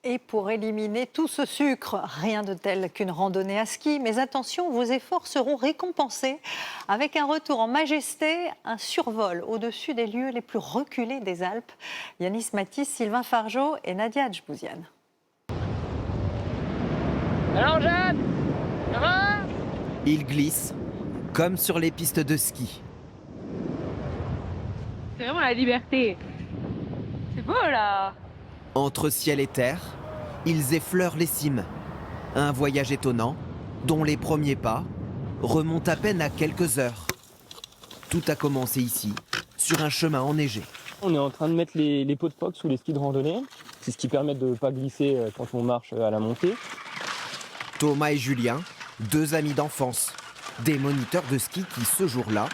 Et pour éliminer tout ce sucre, rien de tel qu'une randonnée à ski. Mais attention, vos efforts seront récompensés avec un retour en majesté, un survol au-dessus des lieux les plus reculés des Alpes. Yanis Matisse, Sylvain Fargeot et Nadia Adjbouziane. Alors Jeanne, ça va? Il glisse comme sur les pistes de ski. C'est vraiment la liberté. C'est beau là. Entre ciel et terre, ils effleurent les cimes. Un voyage étonnant, dont les premiers pas remontent à peine à quelques heures. Tout a commencé ici, sur un chemin enneigé. On est en train de mettre les pots de phoque sous les skis de randonnée. C'est ce qui permet de ne pas glisser quand on marche à la montée. Thomas et Julien, deux amis d'enfance, des moniteurs de ski qui, ce jour-là,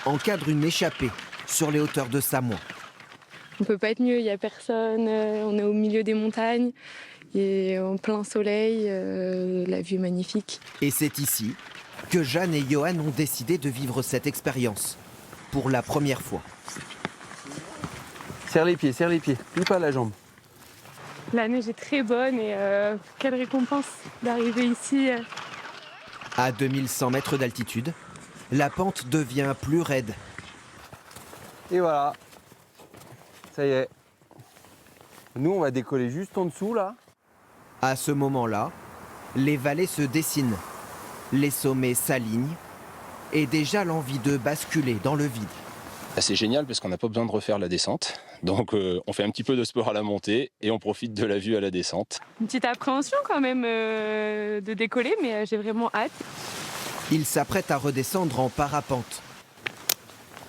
encadrent une échappée sur les hauteurs de Samoin. On peut pas être mieux, il n'y a personne, on est au milieu des montagnes, et en plein soleil, la vue est magnifique. Et c'est ici que Jeanne et Johan ont décidé de vivre cette expérience, pour la première fois. Serre les pieds, plie pas la jambe. La neige est très bonne et quelle récompense d'arriver ici. À 2100 mètres d'altitude, la pente devient plus raide. Et voilà. Ça y est. Nous, on va décoller juste en dessous, là. À ce moment-là, les vallées se dessinent, les sommets s'alignent et déjà l'envie de basculer dans le vide. C'est génial parce qu'on n'a pas besoin de refaire la descente. Donc on fait un petit peu de sport à la montée et on profite de la vue à la descente. Une petite appréhension quand même de décoller, mais j'ai vraiment hâte. Ils s'apprêtent à redescendre en parapente.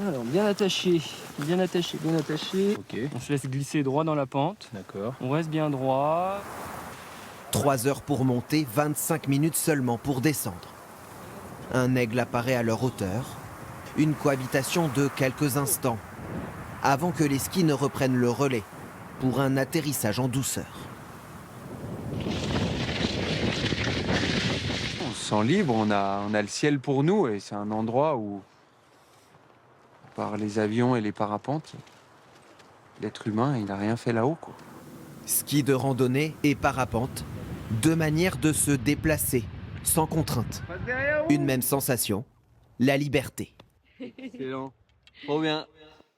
Alors, bien attaché. Ok, On se laisse glisser droit dans la pente. d'accord. On reste bien droit. 3 heures pour monter, 25 minutes seulement pour descendre. Un aigle apparaît à leur hauteur. Une cohabitation de quelques instants, avant que les skis ne reprennent le relais pour un atterrissage en douceur. On se sent libre, on a le ciel pour nous et c'est un endroit où, par les avions et les parapentes, l'être humain, il n'a rien fait là-haut, quoi. Ski de randonnée et parapente, deux manières de se déplacer sans contrainte. Une même sensation, la liberté. Excellent. Trop bien.